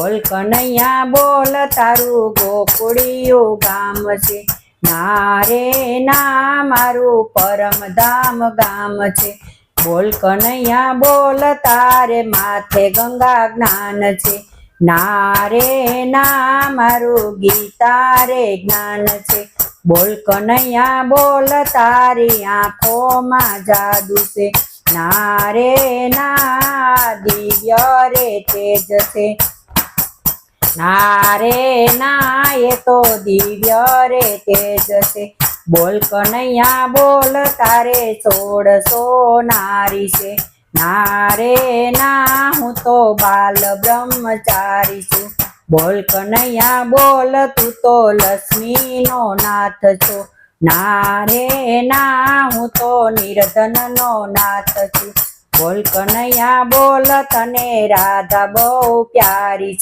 બોલ કનૈયા બોલ તારું ગોકુળિયું ગામ છે, ના રે ના મારું પરમધામ ગામ છે। બોલ કનૈયા બોલ તારે માથે ગંગા જ્ઞાન છે, ના રે ના મારું ગીતા રે જ્ઞાન છે। બોલ કનૈયા બોલ તારી આંખોમાં જાદુ છે, ના રે ના દિવ્ય રે તેજ છે, ના રે ના એ તો દિવ્ય રે તેજ છે। બોલ કનૈયા બોલ તારે 1600 નારી છે, ના રે ના હું તો બાલ બ્રહ્મચારી છું। બોલ કનૈયા બોલ તું તો લક્ષ્મીનો નાથ છો, ના રે ના હું તો નિર્ધનનો નાથ છું। બોલ કનૈયા બોલ તને રાધા બહુ પ્યારી છે,